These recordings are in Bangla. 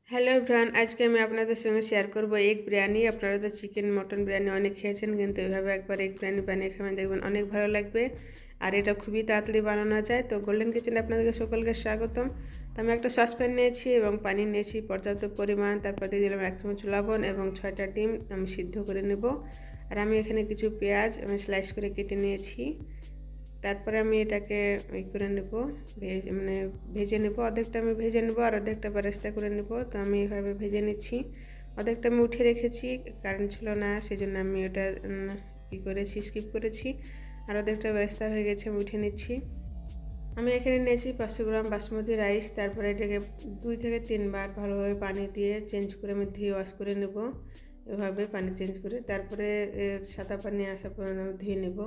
হ্যালো এভরিওয়ান, আজকে আমি আপনাদের সঙ্গে শেয়ার করব এগ বিরিয়ানি। আপনারা তো চিকেন মটন বিরিয়ানি অনেক খেয়েছেন, কিন্তু এভাবে একবার এগ বিরিয়ানি বানিয়ে খাবেন, দেখবেন অনেক ভালো লাগবে। আর এটা খুবই তাড়াতাড়ি বানানো যায়। তো গোল্ডেন কিচেনে আপনাদেরকে সকলকে স্বাগতম। তো আমি একটা সসপ্যান নিয়েছি এবং পানি নিয়েছি পর্যাপ্ত পরিমাণ। তারপর দিয়ে দিলাম 1 চামচ লবণ এবং 6টা ডিম আমি সিদ্ধ করে নেব। আর আমি এখানে কিছু পেঁয়াজ আমি স্লাইস করে কেটে নিয়েছি। তারপরে আমি এটাকে করে নেব, ভেজে নেব। অর্ধেকটা আমি ভেজে নেব আর অর্ধেকটা বেরেস্তা করে নেব। তো আমি এভাবে ভেজে নিচ্ছি। অর্ধেকটা আমি উঠিয়ে রেখেছি, কারেন্ট ছিল না, সেজন্য আমি ওটা স্কিপ করেছি। আর অর্ধেকটা বেরেস্তা হয়ে গেছে, আমি উঠে নিচ্ছি। আমি এখানে নিয়েছি 500 গ্রাম বাসমতি রাইস। তারপরে এটাকে 2 থেকে 3 বার ভালোভাবে পানি দিয়ে চেঞ্জ করে আমি ধুয়ে ওয়াশ করে নেব। এভাবে পানি চেঞ্জ করে তারপরে সাদা পানি আসা পর্যন্ত আমি ধুয়ে নেব।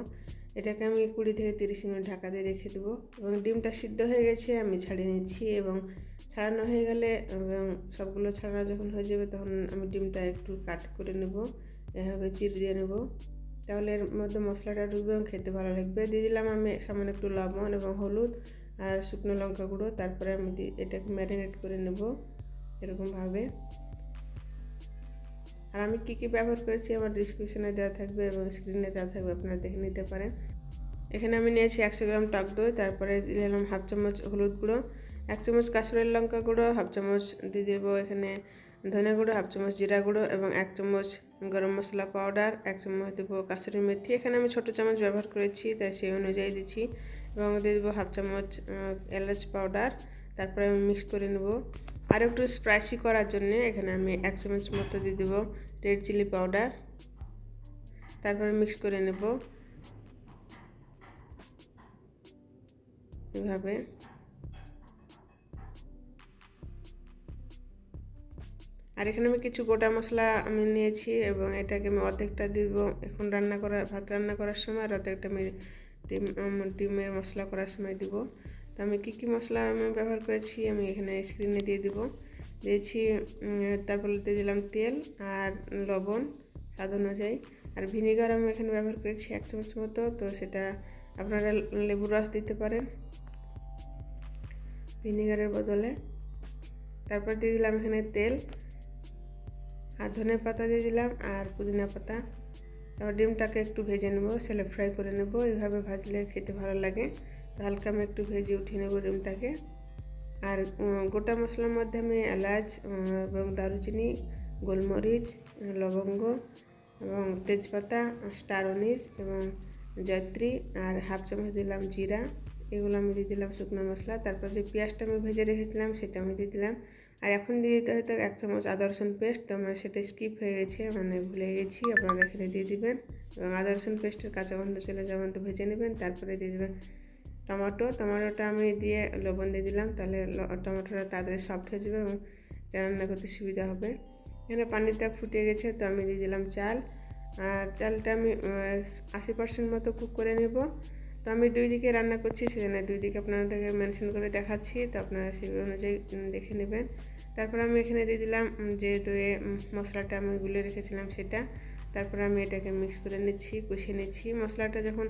এটাকে আমি 20 থেকে 30 মিনিট ঢাকা দিয়ে রেখে দেবো। এবং ডিমটা সিদ্ধ হয়ে গেছে, আমি ছাড়িয়ে নিচ্ছি। এবং ছাড়ানো হয়ে গেলে এবং সবগুলো ছাড়ানো যখন হয়ে যাবে, তখন আমি ডিমটা একটু কাট করে নেব, এভাবে চিড় দিয়ে নেব। তাহলে এর মধ্যে মশলাটা ঢুকবে এবং খেতে ভালো লাগবে। দিয়ে দিলাম আমি সামান্য একটু লবণ এবং হলুদ আর শুকনো লঙ্কা গুঁড়ো। তারপরে আমি এটাকে ম্যারিনেট করে নেব এরকমভাবে। আর আমি কী ব্যবহার করেছি আমার ডিসক্রিপশনে দেওয়া থাকবে এবং স্ক্রিনে দেওয়া থাকবে, আপনারা দেখে নিতে পারেন। এখানে আমি নিয়েছি 100 গ্রাম টক দই। তারপরে দিলাম 1/2 চামচ হলুদ গুঁড়ো, 1 চামচ কাশ্মীরি লঙ্কা গুঁড়ো, 1/2 চামচ দিয়ে দেবো এখানে ধনে গুঁড়ো, 1/2 চামচ জিরা গুঁড়ো এবং 1 চামচ গরম মশলা পাউডার, 1 চামচ দেবো কাসুরি মেথি। এখানে আমি ছোটো চামচ ব্যবহার করেছি, তাই সেই অনুযায়ী দিচ্ছি। এবং দিয়ে দেবো 1/2 চামচ এলাচ পাউডার। তারপরে আমি মিক্স করে নেব। আর একটু স্পাইসি করার জন্য এখানে আমি 1 চামচ মতো দিয়ে দেবো রেড চিলি পাউডার। তারপরে মিক্স করে নেব এভাবে। আর এখানে আমি কিছু গোটা মশলা আমি নিয়েছি এবং এটাকে আমি অর্ধেকটা দিব এখন ভাত রান্না করার সময়, আর অর্ধেকটা আমি ডিমের মশলা করার সময় দিব। তো আমি কী মশলা আমি ব্যবহার করেছি আমি এখানে স্ক্রিনে দিয়ে দিয়েছি। তারপরে দিয়ে দিলাম তেল আর লবণ স্বাদ অনুযায়ী। আর ভিনিগার আমি এখানে ব্যবহার করেছি 1 চামচ মতো। তো সেটা আপনারা লেবুর রস দিতে পারেন ভিনিগারের বদলে। তারপর দিয়ে দিলাম এখানে তেল আর ধনে পাতা দিয়ে দিলাম আর পুদিনা পাতা। তারপর ডিমটাকে একটু ভেজে নেব, স্যালো ফ্রাই করে নেব। এইভাবে ভাজলে খেতে ভালো লাগে। তো হালকা আমি একটু ভেজে উঠিয়ে নেব ডিমটাকে। আর গোটা মশলার মধ্যে আমি এলাচ এবং দারুচিনি, গোলমরিচ, লবঙ্গ এবং তেজপাতা, স্টার অনিস এবং জয়ত্রী আর 1/2 চামচ দিলাম জিরা। এগুলো আমি দিয়ে দিলাম শুকনো মশলা। তারপর যে পেঁয়াজটা আমি ভেজে রেখেছিলাম সেটা আমি দিয়ে দিলাম। আর এখন দিয়ে দিতে হয়তো 1 চামচ আদা রসুন পেস্ট। তো আমার সেটা স্কিপ হয়ে গেছে, ভুলে গেছি। আপনারা এখানে দিয়ে দিবেন এবং আদা রসুন পেস্টের কাঁচা গন্ধ চলে যাবেন, তো ভেজে নেবেন। তারপরে দিয়ে দেবেন টমেটোটা আমি দিয়ে লবণ দিয়ে দিলাম, তাহলে টমেটোটা তাড়াতাড়ি সফট হয়ে যাবে এবং রান্না করতে সুবিধা হবে। এখানে পানিটা ফুটে গেছে, তো আমি দিয়ে দিলাম চাল। আর চালটা আমি 80% মতো কুক করে নেব। তো আমি 2 দিকে রান্না করছি, সেজন্য 2 দিকে আপনাদেরকে মেনশন করে দেখাচ্ছি। তো আপনারা সেই অনুযায়ী দেখে নেবেন। তারপর আমি এখানে দিয়ে দিলাম যে দইয়ে মশলাটা আমি গুলে রেখেছিলাম সেটা। তারপর আমি এটাকে মিক্স করে নিচ্ছি, কষিয়ে নিচ্ছি। মশলাটা যখন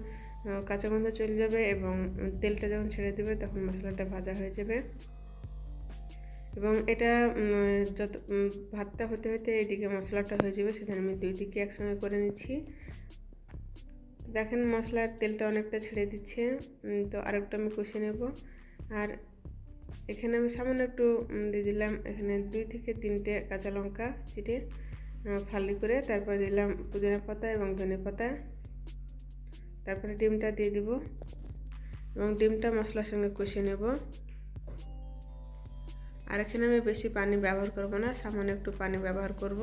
কাঁচা গন্ধ চলে যাবে এবং তেলটা যখন ছেড়ে দেবে, তখন মশলাটা ভাজা হয়ে যাবে। এবং এটা যত ভাতটা হতে হতে এদিকে মশলাটা হয়ে যাবে, সেজন্য আমি 2 দিকে একসঙ্গে করে নিচ্ছি। দেখেন মশলার তেলটা অনেকটা ছেড়ে দিচ্ছে। তো আরেকটা আমি কষিয়ে নেব। আর এখানে আমি সামান্য একটু দিয়ে দিলাম এখানে 2 থেকে 3টে কাঁচা লঙ্কা চিড়ে ফালি করে। তারপর দিলাম পুদিনা পাতা এবং ধনে পাতা। তারপরে ডিমটা দিয়ে দিব এবং ডিমটা মশলার সঙ্গে কষিয়ে নেব। আর এখানে আমি বেশি পানি ব্যবহার করব না, সামান্য একটু পানি ব্যবহার করব।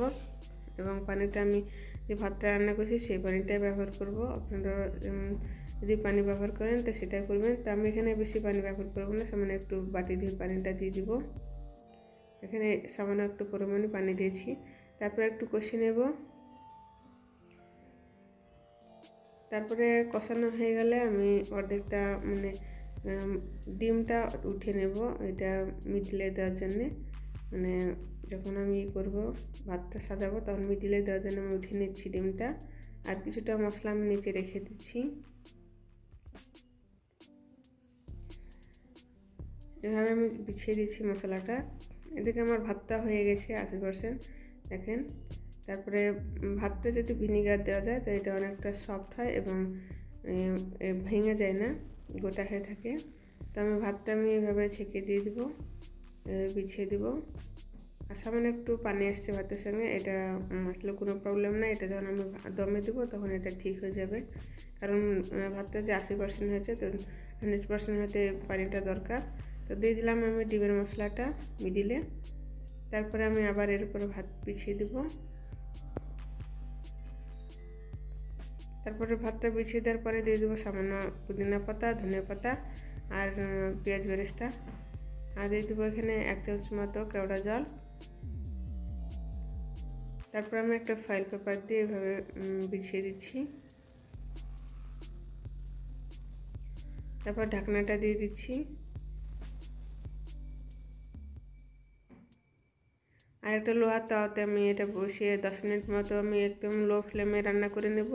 এবং পানিটা আমি যে ভাতটা রান্না করছি সেই পানিটাই ব্যবহার করব। আপনারা যদি পানি ব্যবহার করেন তো সেটাই করবেন। তো আমি এখানে বেশি পানি ব্যবহার করব না, সামান্য একটু বাটি দিয়ে পানিটা দিয়ে দিব। এখানে সামান্য একটু পরিমাণে পানি দিয়েছি। তারপরে একটু কষিয়ে নেব। তারপরে কষানো হয়ে গেলে আমি অর্ধেকটা ডিমটা উঠিয়ে নেব, এটা মিডিলে দেওয়ার জন্যে। যখন আমি করব ভাতটা সাজাবো, তখন মিডিলে দেওয়ার জন্য আমি উঠিয়ে নিচ্ছি ডিমটা। আর কিছুটা মশলা আমি নিচে রেখে দিচ্ছি। এভাবে আমি বিছিয়ে দিচ্ছি মশলাটা এদিকে আমার ভাতটা হয়ে গেছে 80%, দেখেন। তারপরে ভাতটা যদি ভিনিগার দেওয়া যায় তো এটা অনেকটা সফট হয় এবং ভেঙে যায় না, গোটা হয়ে থাকে। তো ভাতটা আমি এভাবে ছেঁকে দিয়ে দেবো, বিছিয়ে দেবো। আর সামান্য একটু পানি আসছে ভাতের সঙ্গে, এটা আসলে কোনো প্রবলেম না। এটা যখন আমি দমে দেবো তখন এটা ঠিক হয়ে যাবে, কারণ ভাতটা যে 80% হয়েছে, তো 100% হতে পানিটা দরকার। তো দিয়ে দিলাম আমি ডিমের মশলাটা মিডিলে। তারপরে আমি আবার এর উপরে ভাত বিছিয়ে দেব। তারপরে ভাতটা বিছিয়ে দেওয়ার পরে দিয়ে দেবো সামান্য পুদিনা পাতা, ধনিয়া পাতা আর পেঁয়াজ বেরেস্তা। আর দিয়ে দেবো এখানে 1 চামচ মতো কেওড়া জল। তারপর আমি একটা ফয়েল পেপার দিয়ে এভাবে বিছিয়ে দিচ্ছি। তারপর ঢাকনাটা দিয়ে দিচ্ছি। আর একটা লোহার তাওয়াতে আমি এটা বসিয়ে 10 মিনিট মতো আমি একদম লো ফ্লেমে রান্না করে নেব।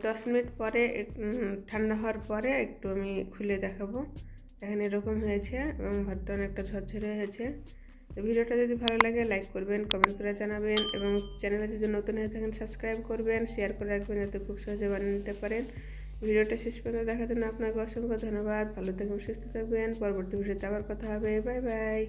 10 মিনিট পরে ঠান্ডা হওয়ার পরে একটু আমি খুলে দেখাবো। দেখেন এরকম হয়েছে এবং ভাতটা অনেকটা ঝরঝরে হয়েছে। তো ভিডিওটা যদি ভালো লাগে লাইক করবেন, কমেন্ট করে জানাবেন এবং চ্যানেলে যদি নতুন হয়ে থাকেন সাবস্ক্রাইব করবেন, শেয়ার করে রাখবেন যাতে খুব সহজে বানিয়ে নিতে পারেন। ভিডিওটা শেষ পর্যন্ত দেখার জন্য আপনাকে অসংখ্য ধন্যবাদ। ভালো থাকবেন, সুস্থ থাকবেন। পরবর্তী ভিডিওতে আবার কথা হবে। Bye bye.